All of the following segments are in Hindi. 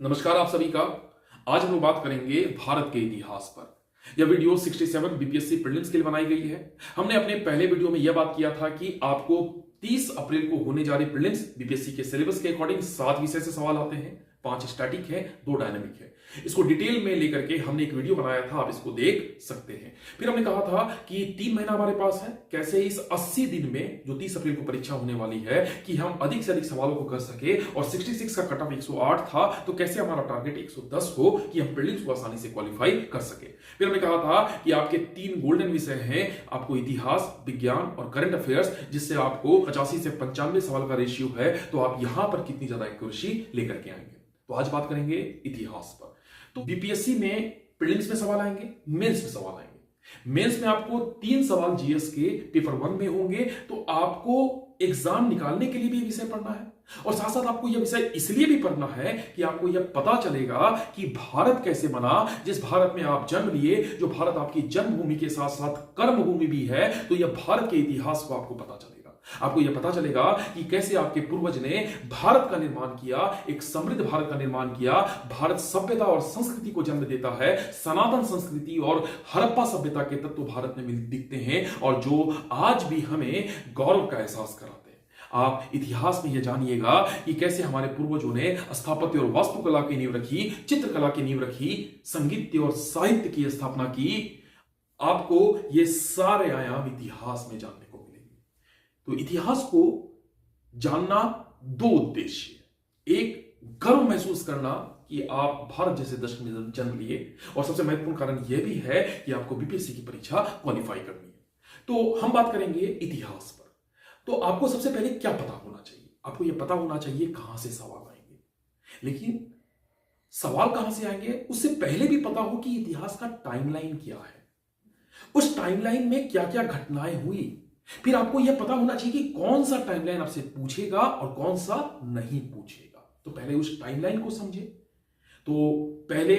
नमस्कार आप सभी का। आज हम लोग बात करेंगे भारत के इतिहास पर। यह वीडियो 67 बीपीएससी प्रीलिम्स के लिए बनाई गई है। हमने अपने पहले वीडियो में यह बात किया था कि आपको 30 अप्रैल को होने जा रही प्रीलिम्स बीपीएससी के सिलेबस के अकॉर्डिंग 7 विषय से सवाल आते हैं, 5 स्टैटिक है, 2 डायनामिक है। इसको डिटेल में लेकर के हमने एक वीडियो बनाया था, आप इसको देख सकते हैं। फिर हमने कहा था कि 3 महीना हमारे पास है, कैसे इस 80 दिन में जो 30 अप्रैल को परीक्षा होने वाली है कि हम अधिक से अधिक सवालों को कर सके, और 66 का कट ऑफ 108 था, तो कैसे हमारा टारगेट 110 हो कि हम प्रीलिम्स को आसानी से क्वालिफाई कर सके। फिर हमने कहा था कि आपके 3 गोल्डन विषय हैं, आपको इतिहास, विज्ञान और करंट अफेयर्स, जिससे आपको 85 से 95 सवाल का रेशियो है, तो आप यहां पर कितनी ज्यादा एक्यूरेसी लेकर के आएंगे। तो आज बात करेंगे इतिहास पर। तो बीपीएससी में प्रीलिम्स में सवाल आएंगे, मेंस में सवाल आएंगे। मेंस में आपको 3 सवाल जीएस के पेपर 1 में होंगे, तो आपको एग्जाम निकालने के लिए भी विषय पढ़ना है, और साथ साथ आपको यह विषय इसलिए भी पढ़ना है कि आपको यह पता चलेगा कि भारत कैसे बना, जिस भारत में आप जन्म लिए, जो भारत आपकी जन्मभूमि के साथ साथ कर्मभूमि भी है, तो यह भारत के इतिहास को आपको पता चलेगा। आपको यह पता चलेगा कि कैसे आपके पूर्वज ने भारत का निर्माण किया, एक समृद्ध भारत का निर्माण किया। भारत सभ्यता और संस्कृति को जन्म देता है, सनातन संस्कृति और हड़प्पा सभ्यता के तत्व भारत में दिखते हैं, और जो आज भी हमें गौरव का एहसास कराते हैं। आप इतिहास में यह जानिएगा कि कैसे हमारे पूर्वजों ने स्थापत्य और वास्तुकला की नींव रखी, चित्रकला की नींव रखी, संगीत और साहित्य की स्थापना की। आपको ये सारे आयाम इतिहास में जानने को मिलेंगे। तो इतिहास को जानना 2 उद्देश्य है। एक, गर्व महसूस करना कि आप भारत जैसे देश में जन्म लिए, और सबसे महत्वपूर्ण कारण यह भी है कि आपको बीपीएससी की परीक्षा क्वालिफाई करनी है। तो हम बात करेंगे इतिहास पर। तो आपको सबसे पहले क्या पता होना चाहिए? आपको यह पता होना चाहिए कहां से सवाल आएंगे। लेकिन सवाल कहां से आएंगे उससे पहले भी पता हो कि इतिहास का टाइमलाइन क्या है, उस टाइमलाइन में क्या क्या घटनाएं हुई। फिर आपको यह पता होना चाहिए कि कौन सा टाइमलाइन आपसे पूछेगा और कौन सा नहीं पूछेगा। तो पहले उस टाइमलाइन को समझे। तो पहले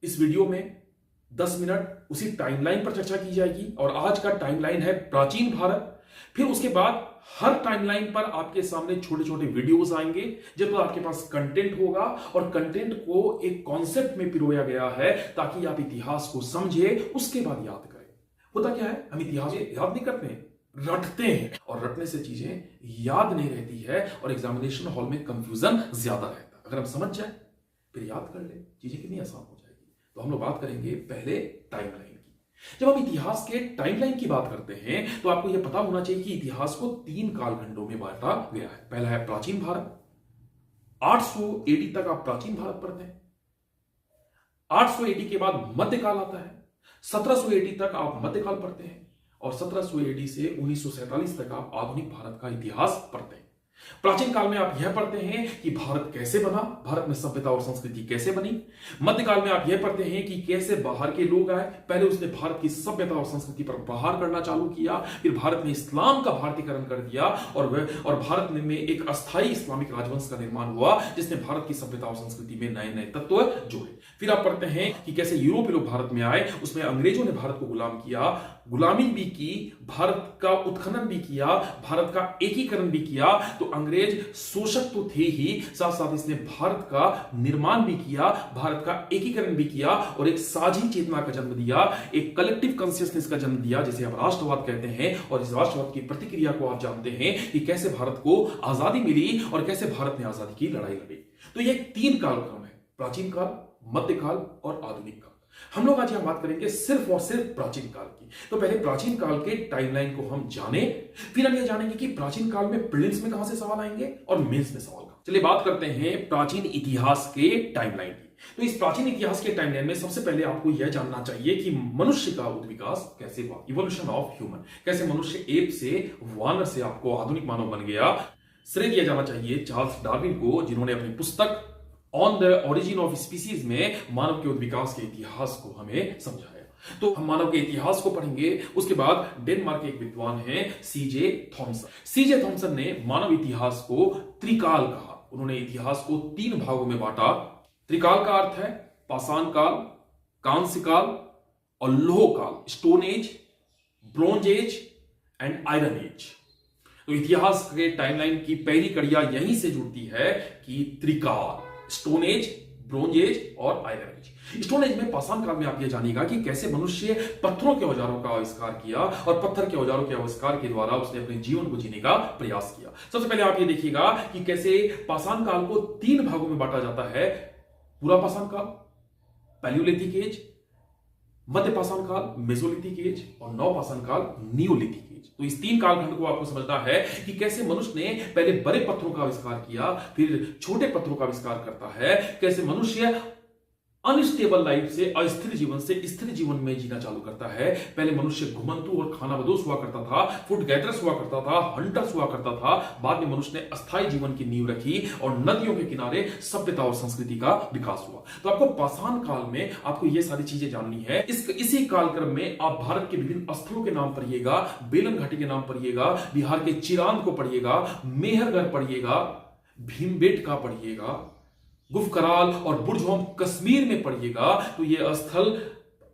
इस वीडियो में 10 मिनट उसी टाइमलाइन पर चर्चा की जाएगी, और आज का टाइमलाइन है प्राचीन भारत। फिर उसके बाद हर टाइमलाइन पर आपके सामने छोटे छोटे वीडियोस आएंगे, जब आपके पास कंटेंट होगा, और कंटेंट को एक कॉन्सेप्ट में पिरोया गया है ताकि आप इतिहास को समझे, उसके बाद याद करें। होता क्या है, हम इतिहास याद नहीं करते हैं, रटते हैं, और रटने से चीजें याद नहीं रहती है, और एग्जामिनेशन हॉल में कंफ्यूजन ज्यादा रहता है। अगर हम समझ जाए फिर याद कर ले, चीजें कितनी आसान हो जाएगी। तो हम लोग बात करेंगे पहले टाइमलाइन की। जब हम इतिहास के टाइमलाइन की बात करते हैं, तो आपको यह पता होना चाहिए कि इतिहास को 3 कालखंडों में बांटा गया है। पहला है प्राचीन भारत, 800 एडी तक आप प्राचीन भारत पढ़ते हैं। 800 एडी के बाद मध्यकाल आता है, 1700 एडी तक आप मध्यकाल पढ़ते हैं, और 1700 एडी से 1947 तक आप आधुनिक भारत का इतिहास पढ़ते हैं। प्राचीन काल में आप यह पढ़ते हैं कि भारत कैसे बना, भारत में सभ्यता और संस्कृति कैसे बनी। मध्यकाल में आप यह पढ़ते हैं कि कैसे बाहर के लोग आए, पहले उसने भारत की सभ्यता और संस्कृति पर प्रहार करना चालू किया, फिर भारत ने इस्लाम का भारतीकरण कर दिया, और भारत में एक अस्थायी इस्लामिक राजवंश का निर्माण हुआ, जिसने भारत की सभ्यता और संस्कृति में नए नए तत्व जोड़े। फिर आप पढ़ते हैं कि कैसे यूरोपीय लोग भारत में आए, उसमें अंग्रेजों ने भारत को गुलाम किया, गुलामी भी की, भारत का उत्खनन भी किया, भारत का एकीकरण भी किया। तो अंग्रेज शोषक तो थे ही, साथ साथ इसने भारत का निर्माण भी किया, भारत का एकीकरण भी किया, और एक साझी चेतना का जन्म दिया, एक कलेक्टिव कॉन्शियसनेस का जन्म दिया, जिसे आप राष्ट्रवाद कहते हैं। और इस राष्ट्रवाद की प्रतिक्रिया को आप जानते हैं कि कैसे भारत को आजादी मिली और कैसे भारत ने आजादी की लड़ाई लड़ी। तो ये 3 कालक्रम है, प्राचीन काल, मध्यकाल और आधुनिक काल। हम लोग आज यहां बात करेंगे सिर्फ और सिर्फ प्राचीन काल की। तो पहले प्राचीन काल के टाइमलाइन को हम जाने, फिर हम यह जानेंगे कि प्राचीन काल में प्रीलिम्स में कहां से सवाल आएंगे और मेंस में सवाल कहां। चलिए बात करते हैं प्राचीन इतिहास के टाइमलाइन की। तो इस प्राचीन इतिहास के टाइमलाइन में सबसे पहले आपको यह जानना चाहिए कि मनुष्य का विकास कैसे हुआ, इवोल्यूशन ऑफ ह्यूमन, कैसे मनुष्य एप से, वानर से आपको आधुनिक मानव बन गया। श्रेय दिया जाना चाहिए चार्ल्स डार्विन को, जिन्होंने अपनी पुस्तक on the origin of species में मानव के विकास के इतिहास को हमें समझाया। तो हम मानव के इतिहास को पढ़ेंगे। उसके बाद डेनमार्क के एक विद्वान हैं सीजे थॉमसन। सीजे थॉमसन ने मानव इतिहास को त्रिकाल कहा। उन्होंने इतिहास को 3 भागों में बांटा। त्रिकाल का अर्थ है पाषाण काल, कांस्य काल और लौह काल, stone age, bronze age and iron age. तो इतिहास के टाइमलाइन की पहली कड़ियां यहीं से जुड़ती है कि त्रिकाल, स्टोन एज, ब्रोंज एज और आयरन एज। स्टोन एज में पाषाण काल में आप ये जानिएगा कि कैसे मनुष्य पत्थरों के औजारों का आविष्कार किया और पत्थर के औजारों के आविष्कार के द्वारा उसने अपने जीवन को जीने का प्रयास किया। सबसे पहले आप ये देखिएगा कि कैसे पाषाण काल को 3 भागों में बांटा जाता है। पूरा पाषाण काल, पैलियोलिथिक एज, मध्य पाषाण काल, मेसोलिथिक एज और नव पाषाण काल, नियोलिथिक एज। तो इस 3 कालखंड को आपको समझना है कि कैसे मनुष्य ने पहले बड़े पत्थरों का आविष्कार किया, फिर छोटे पत्थरों का आविष्कार करता है, कैसे मनुष्य अनस्टेबल लाइफ से, अस्थिर जीवन से स्थिर जीवन में जीना चालू करता है। पहले मनुष्य घुमंतु और खानाबदोश हुआ करता था, फूड गैदरर्स हुआ करता था, हंटर्स हुआ करता था। बाद में मनुष्य ने अस्थायी जीवन की नींव रखी और नदियों के किनारे सभ्यता और संस्कृति का विकास हुआ। तो आपको पाषाण काल में आपको ये सारी चीजें जाननी है। इसी कालक्रम में आप भारत के विभिन्न स्थलों के नाम पढ़िएगा, बेलन घाटी के नाम पढ़िएगा, बिहार के चिरांद को पढ़िएगा, मेहरगढ़ पढ़िएगा, भीमबेटका पढ़िएगा, गुफकराल और बुर्ज कश्मीर में पढ़िएगा। तो ये स्थल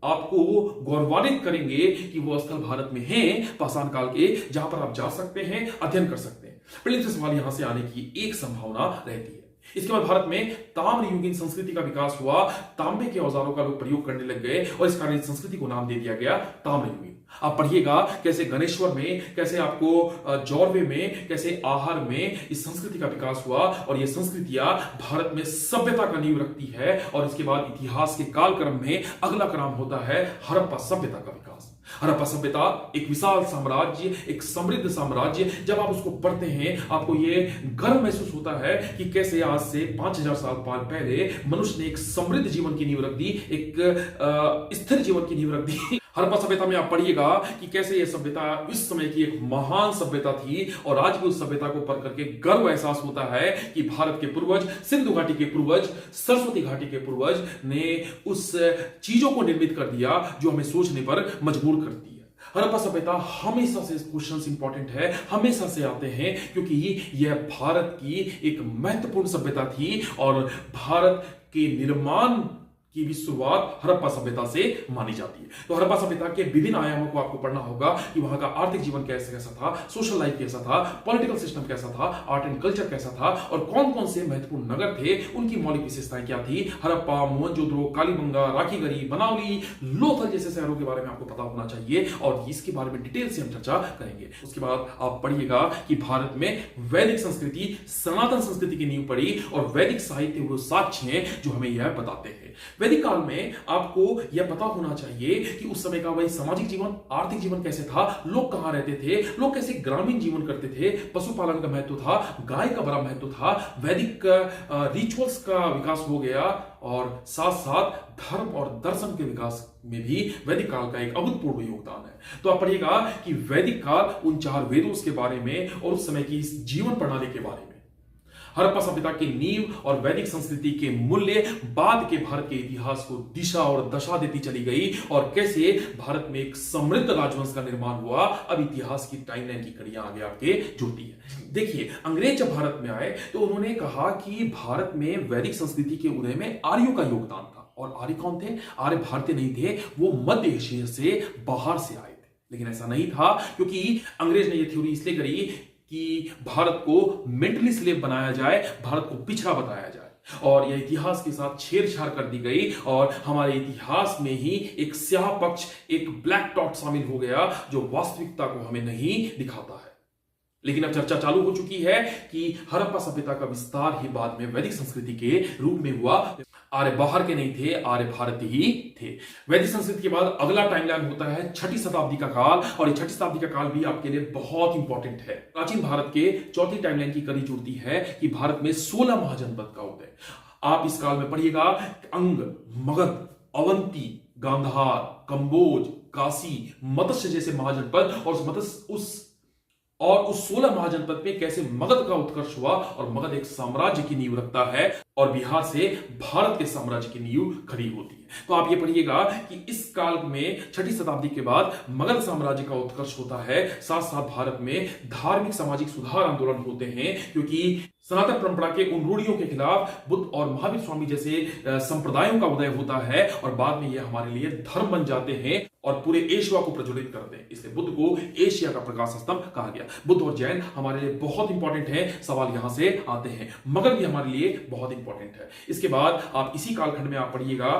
आपको गौरवान्वित करेंगे कि वो स्थल भारत में हैं पाषाण काल के, जहां पर आप जा सकते हैं, अध्ययन कर सकते हैं। प्रीलिम्स से सवाल यहां से आने की एक संभावना रहती है। इसके बाद भारत में ताम्रयुगीन संस्कृति का विकास हुआ। तांबे के औजारों का लोग प्रयोग करने लग गए और इस कारण इस संस्कृति को नाम दे दिया गया ताम्रयुगीन। आप पढ़िएगा कैसे गणेश्वर में, कैसे आपको जौरवे में, कैसे आहार में इस संस्कृति का विकास हुआ और ये संस्कृतियां भारत में सभ्यता का नींव रखती है। और इसके बाद इतिहास के कालक्रम में अगला क्रम होता है हड़प्पा सभ्यता का विकास। हड़प्पा सभ्यता एक विशाल साम्राज्य, एक समृद्ध साम्राज्य। जब आप उसको पढ़ते हैं आपको ये गर्व महसूस होता है कि कैसे आज से 5000 साल पहले मनुष्य ने एक समृद्ध जीवन की नींव रख दी, एक स्थिर जीवन की नींव रख दी। हड़प्पा सभ्यता में आप पढ़िएगा कि कैसे यह सभ्यता उस समय की एक महान सभ्यता थी और आज भी उस सभ्यता को पढ़ करके गर्व एहसास होता है कि भारत के पूर्वज, सिंधु घाटी के पूर्वज, सरस्वती घाटी के पूर्वज ने उस चीजों को निर्मित कर दिया जो हमें सोचने पर मजबूर करती है। हड़प्पा सभ्यता हमेशा से क्वेश्चंस इंपॉर्टेंट है, हमेशा से आते हैं, क्योंकि यह भारत की एक महत्वपूर्ण सभ्यता थी और भारत के निर्माण की भी शुरुआत हड़प्पा सभ्यता से मानी जाती है। तो हड़प्पा सभ्यता के विभिन्न आयामों को आपको पढ़ना होगा कि वहां का आर्थिक जीवन कैसा था, सोशल लाइफ कैसा था, पॉलिटिकल सिस्टम कैसा था, आर्ट एंड कल्चर कैसा था और कौन कौन से महत्वपूर्ण नगर थे, उनकी मौलिक विशेषताएं क्या थी। हड़प्पा, मोहनजोदड़ो, कालीबंगा, राखीगढ़ी, बनावली, लोथल जैसे शहरों के बारे में आपको पता होना चाहिए और इसके बारे में डिटेल से हम चर्चा करेंगे। उसके बाद आप पढ़िएगा कि भारत में वैदिक संस्कृति, सनातन संस्कृति की नींव पड़ी और वैदिक साहित्य वो साक्ष्य हैं जो हमें यह बताते हैं। वैदिक काल में आपको यह पता होना चाहिए कि उस समय का वही सामाजिक जीवन, आर्थिक जीवन कैसे था, लोग कहां रहते थे, लोग कैसे ग्रामीण जीवन करते थे, पशुपालन का महत्व था, गाय का बड़ा महत्व था, वैदिक रिचुअल्स का विकास हो गया और साथ साथ धर्म और दर्शन के विकास में भी वैदिक काल का एक अभूतपूर्व योगदान है। तो आप पढ़िएगा कि वैदिक काल उन 4 वेदों के बारे में और उस समय की जीवन प्रणाली के बारे में, हड़प्पा सभ्यता की नींव और वैदिक संस्कृति के मूल्य बाद के भारत के इतिहास को दिशा और दशा देती चली गई और कैसे भारत में एक समृद्ध राजवंश का निर्माण हुआ। अब इतिहास की टाइमलाइन की कड़ियां आगे आपके जुड़ती है। देखिए, अंग्रेज जब भारत में आए तो उन्होंने कहा कि भारत में वैदिक संस्कृति के उदय में आर्यों का योगदान था। और आर्य कौन थे? आर्य भारतीय नहीं थे, वो मध्य एशिया से बाहर से आए थे। लेकिन ऐसा नहीं था, क्योंकि अंग्रेज ने यह थ्योरी इसलिए करी कि भारत को मेंटली स्लेव बनाया जाए, भारत को पिछड़ा बताया जाए और यह इतिहास के साथ छेड़छाड़ कर दी गई और हमारे इतिहास में ही एक स्याह पक्ष, एक ब्लैक डॉट शामिल हो गया जो वास्तविकता को हमें नहीं दिखाता है। लेकिन अब चर्चा चालू हो चुकी है कि हड़प्पा सभ्यता का विस्तार ही बाद में वैदिक संस्कृति के रूप में हुआ। आर्य बाहर के नहीं थे, आर्य भारतीय ही थे। वैदिक संस्कृति के बाद अगला टाइमलाइन होता है 6ठी शताब्दी का काल और ये 6ठी शताब्दी का काल भी आपके लिए बहुत इंपॉर्टेंट है। प्राचीन भारत के 4थी टाइमलाइन की कड़ी जुड़ती है कि भारत में 16 महाजनपद का उदय। आप इस काल में पढ़िएगा अंग, मगध, अवंती, गांधार, कंबोज, काशी, मत्स्य जैसे महाजनपद और उस 16 महाजनपद में कैसे मगध का उत्कर्ष हुआ और मगध एक साम्राज्य की नींव रखता है और बिहार से भारत के साम्राज्य की नींव खड़ी होती है। तो आप ये पढ़िएगा कि इस काल में 6ठी शताब्दी के बाद मगध साम्राज्य का उत्कर्ष होता है। साथ साथ भारत में धार्मिक सामाजिक सुधार आंदोलन होते हैं, क्योंकि सनातन परंपरा के उन रूढ़ियों के खिलाफ बुद्ध और महावीर स्वामी जैसे संप्रदायों का उदय होता है और बाद में ये हमारे लिए धर्म बन जाते हैं और पूरे एशिया को प्रज्वलित करते हैं। इसलिए बुद्ध को एशिया का प्रकाश स्तंभ कहा गया। बुद्ध और जैन हमारे लिए बहुत इंपॉर्टेंट है। सवाल यहां से आते हैं। मगध भी हमारे लिए बहुत इंपॉर्टेंट है। इसके बाद आप इसी कालखंड में आप पढ़िएगा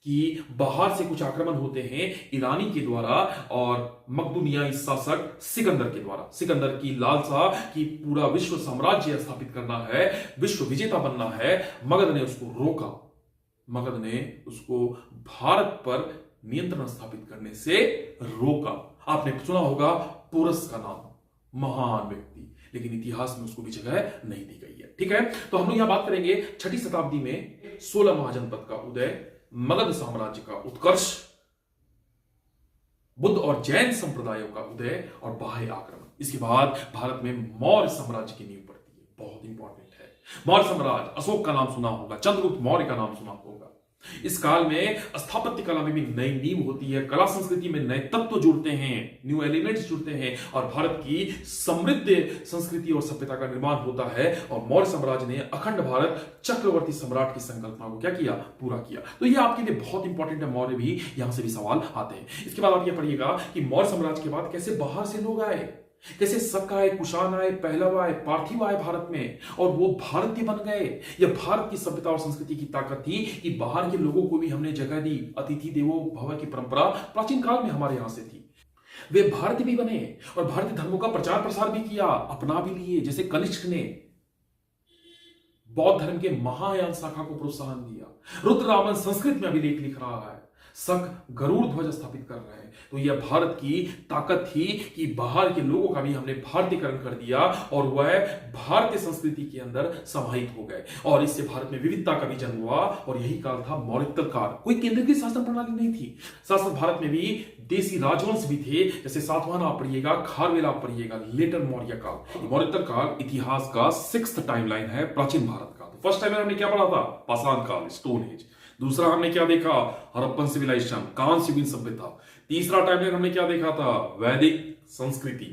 कि बाहर से कुछ आक्रमण होते हैं ईरानी के द्वारा और मकदूनियाई शासक सिकंदर के द्वारा। सिकंदर की लालसा कि पूरा विश्व साम्राज्य स्थापित करना है, विश्व विजेता बनना है। मगध ने उसको रोका, मगध ने उसको भारत पर नियंत्रण स्थापित करने से रोका। आपने सुना होगा पोरस का नाम, महान व्यक्ति, लेकिन इतिहास में उसको भी जगह नहीं दी गई है। ठीक है, तो हम लोग यहां बात करेंगे 6ठी शताब्दी में 16 महाजनपद का उदय, मगध साम्राज्य का उत्कर्ष, बुद्ध और जैन संप्रदायों का उदय और बाह्य आक्रमण। इसके बाद भारत में मौर्य साम्राज्य की नींव पड़ती है, बहुत इंपॉर्टेंट है। मौर्य साम्राज्य, अशोक का नाम सुना होगा, चंद्रगुप्त मौर्य का नाम सुना होगा। इस काल में स्थापत्य कला में भी नई नींव होती है, कला संस्कृति में नए तत्व जुड़ते हैं, न्यू एलिमेंट्स जुड़ते हैं और भारत की समृद्ध संस्कृति और सभ्यता का निर्माण होता है। और मौर्य साम्राज्य ने अखंड भारत चक्रवर्ती सम्राट की संकल्पना को क्या किया, पूरा किया। तो ये आपके लिए बहुत इंपॉर्टेंट है, मौर्य भी, यहां से भी सवाल आते हैं। इसके बाद आप ये पढ़िएगा कि मौर्य साम्राज्य के बाद कैसे बाहर से लोग आए, कैसे शक आए, कुषाण आए, पहलव आए, पार्थिव आए भारत में और वो भारतीय बन गए। यह भारत की सभ्यता और संस्कृति की ताकत थी कि बाहर के लोगों को भी हमने जगह दी। अतिथि देवो भव की परंपरा प्राचीन काल में हमारे यहां से थी। वे भारतीय भी बने और भारतीय धर्मों का प्रचार प्रसार भी किया, अपना भी लिए। जैसे कनिष्क ने बौद्ध धर्म के महायान शाखा को प्रोत्साहन दिया। रुद्ररामन संस्कृत में अभिलेख लिख रहा है, शक गरुड़ ध्वज स्थापित कर रहे हैं। तो यह भारत की ताकत थी कि बाहर के लोगों का भी हमने भारतीयकरण कर दिया और वह भारतीय संस्कृति के अंदर समाहित हो गए और इससे भारत में विविधता का भी जन्म हुआ। और यही काल था मौर्योत्तर काल। कोई केंद्रीकृत शासन प्रणाली नहीं थी, साथ साथ भारत में भी देसी राजवंश भी थे। जैसे सातवाहन आप पढ़िएगा, खारवेल आप पढ़िएगा, लेटर मौर्य काल। मौर्योत्तर काल इतिहास का 6th टाइमलाइन है प्राचीन भारत का। तो फर्स्ट टाइम हमने क्या पढ़ा था, पाषाण काल, स्टोन एज। दूसरा हमने क्या देखा, हड़प्पन सिविलाइजेशन, कांस्य युगीन सभ्यता। तीसरा टाइमलाइन हमने क्या देखा था, वैदिक संस्कृति।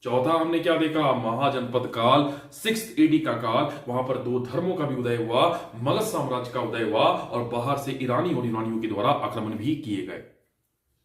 चौथा हमने क्या देखा, महाजनपद काल, 6th AD का काल। वहां पर 2 धर्मों का भी उदय हुआ, मगध साम्राज्य का उदय हुआ और बाहर से ईरानी और यूनानियों के द्वारा आक्रमण भी किए गए।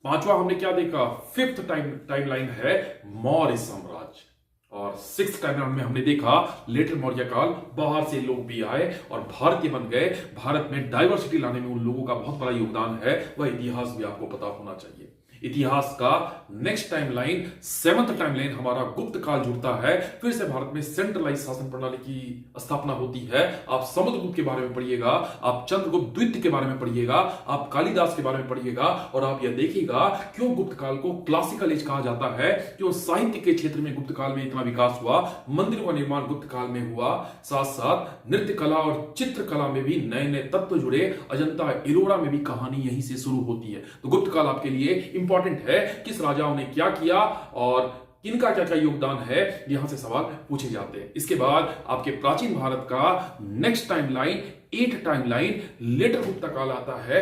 पांचवा हमने क्या देखा, 5th टाइमलाइन है मौर्य साम्राज्य और 6th टाइमलाइन में हमने देखा लेटर मौर्य काल। बाहर से लोग भी आए और भारतीय बन गए। भारत में डाइवर्सिटी लाने में उन लोगों का बहुत बड़ा योगदान है, वह इतिहास भी आपको पता होना चाहिए। इतिहास का नेक्स्ट टाइमलाइन 7th टाइमलाइन हमारा गुप्त काल जुड़ता है। फिर से भारत में सेंट्रलाइज शासन प्रणाली की स्थापना होती है। आप समुद्रगुप्त के बारे में पढ़िएगा, आप चंद्रगुप्त द्वितीय के बारे में पढ़िएगा, आप कालिदास के बारे में पढ़िएगा और आप यह देखिएगा क्यों गुप्त काल को क्लासिकल एज कहा जाता है, क्यों साहित्य के क्षेत्र में गुप्त काल में इतना विकास हुआ, मंदिरों का निर्माण गुप्त काल में हुआ, साथ साथ नृत्य कला और चित्रकला में भी नए नए तत्व जुड़े। अजंता एलोरा में भी कहानी यहीं से शुरू होती है। तो गुप्त काल आपके लिए इंपॉर्टेंट है, किस राजाओं ने क्या किया और किनका क्या क्या योगदान है, यहां से सवाल पूछे जाते हैं। इसके बाद आपके प्राचीन भारत का next timeline 8th timeline letter गुप्त काल आता है,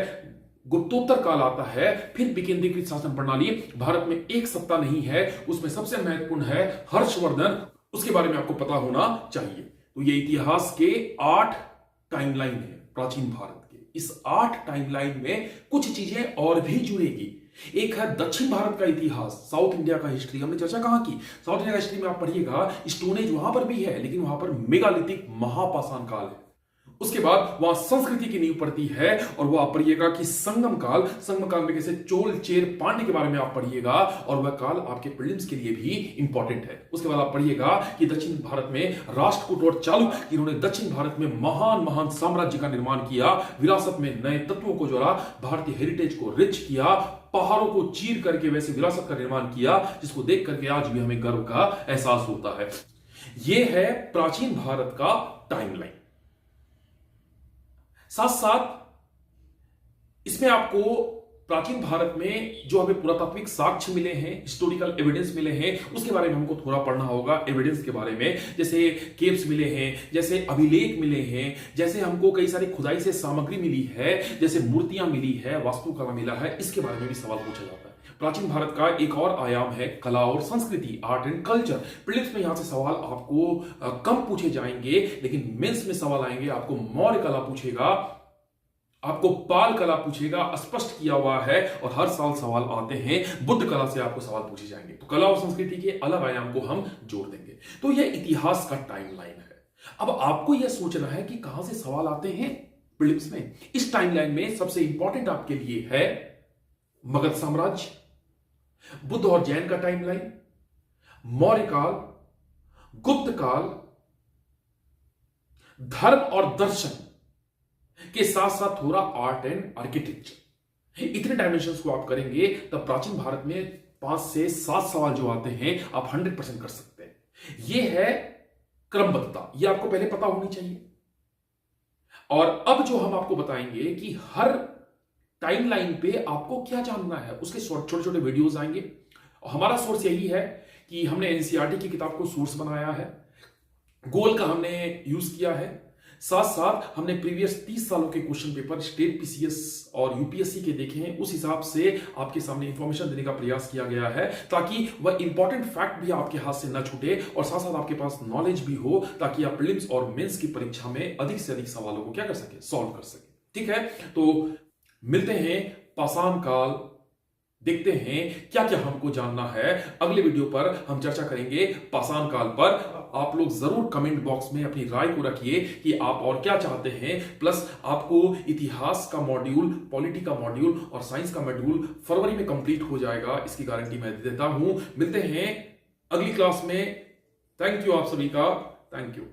गुप्तोत्तर काल आता है, फिर विकेंद्रीकृत शासन प्रणाली। भारत में एक सत्ता नहीं है, उसमें सबसे महत्वपूर्ण है हर्षवर्धन, उसके बारे में आपको पता होना चाहिए। तो ये इतिहास के 8 टाइमलाइन है प्राचीन भारत के। इस 8 टाइमलाइन में कुछ चीजें और भी जुड़ेगी। एक है दक्षिण भारत का इतिहास, साउथ इंडिया का हिस्ट्री। हमने चर्चा कहां की, साउथ इंडिया का हिस्ट्री में आप पढ़िएगा, स्टोन एज वहां पर भी है लेकिन वहां पर मेगालिथिक महापाषाण काल है। उसके बाद वहां संस्कृति की नींव पड़ती है और वो आप पढ़िएगा कि संगम काल, संगम काल में कैसे चोल चेर पांड्य के बारे में आप पढ़िएगा और वह काल आपके प्रीलिम्स के लिए भी इंपॉर्टेंट है। उसके बाद आप पढ़िएगा कि दक्षिण भारत में राष्ट्रकूट और चालुक्य, इन्होंने दक्षिण भारत में महान महान साम्राज्य का निर्माण किया, विरासत में नए तत्वों को जोड़ा, भारतीय हेरिटेज को रिच किया, पहाड़ों को चीर करके वैसे विरासत का निर्माण किया जिसको देख करके आज भी हमें गर्व का एहसास होता है। यह है प्राचीन भारत का टाइमलाइन। साथ साथ इसमें आपको प्राचीन भारत में जो हमें पुरातात्विक साक्ष्य मिले हैं, हिस्टोरिकल एविडेंस मिले हैं, उसके बारे में हमको थोड़ा पढ़ना होगा। एविडेंस के बारे में जैसे केव्स मिले हैं, जैसे अभिलेख मिले हैं, जैसे हमको कई सारी खुदाई से सामग्री मिली है, जैसे मूर्तियां मिली है, वास्तुकला मिला है, इसके बारे में भी सवाल पूछा जाता है। प्राचीन भारत का एक और आयाम है कला और संस्कृति, आर्ट एंड कल्चर। प्रीलिम्स में यहां से सवाल आपको कम पूछे जाएंगे लेकिन मेंस में सवाल आएंगे। आपको मौर्य कला पूछेगा, आपको पाल कला पूछेगा, स्पष्ट किया हुआ है और हर साल सवाल आते हैं। बुद्ध कला से आपको सवाल पूछे जाएंगे। तो कला और संस्कृति के अलग आयाम को हम जोड़ देंगे। तो यह इतिहास का टाइमलाइन है। अब आपको यह सोचना है कि कहां से सवाल आते हैं प्रीलिम्स में। इस टाइमलाइन में सबसे इंपॉर्टेंट आपके लिए है मगध साम्राज्य, बुद्ध और जैन का टाइमलाइन, मौर्य काल, गुप्त काल, धर्म और दर्शन के साथ साथ थोड़ा आर्ट एंड आर्किटेक्चर। इतने डायमेंशंस को आप करेंगे तब प्राचीन भारत में 5 से 7 सवाल जो आते हैं आप 100% कर सकते हैं। यह है क्रमबद्धता, यह आपको पहले पता होनी चाहिए। और अब जो हम आपको बताएंगे कि हर टाइमलाइन पे आपको क्या जानना है, उसके छोटे छोटे वीडियोस आएंगे। हमारा सोर्स यही है कि हमने एनसीईआरटी की किताब को सोर्स बनाया है, गोल का हमने यूज किया है, साथ साथ हमने प्रीवियस 30 सालों के क्वेश्चन पेपर स्टेट पीसीएस और यूपीएससी के देखे हैं। उस हिसाब से आपके सामने इंफॉर्मेशन देने का प्रयास किया गया है ताकि वह इंपॉर्टेंट फैक्ट भी आपके हाथ से न छूटे और साथ साथ आपके पास नॉलेज भी हो, ताकि आप प्रीलिम्स और मेंस की परीक्षा में अधिक से अधिक सवालों को क्या कर सके, सॉल्व कर सके। ठीक है, तो मिलते हैं पाषाण काल, देखते हैं क्या क्या हमको जानना है। अगले वीडियो पर हम चर्चा करेंगे पाषाण काल पर। आप लोग जरूर कमेंट बॉक्स में अपनी राय को रखिए कि आप और क्या चाहते हैं। प्लस आपको इतिहास का मॉड्यूल, पॉलिटी का मॉड्यूल और साइंस का मॉड्यूल फरवरी में कंप्लीट हो जाएगा, इसकी गारंटी मैं देता हूं। मिलते हैं अगली क्लास में। थैंक यू आप सभी का, थैंक यू।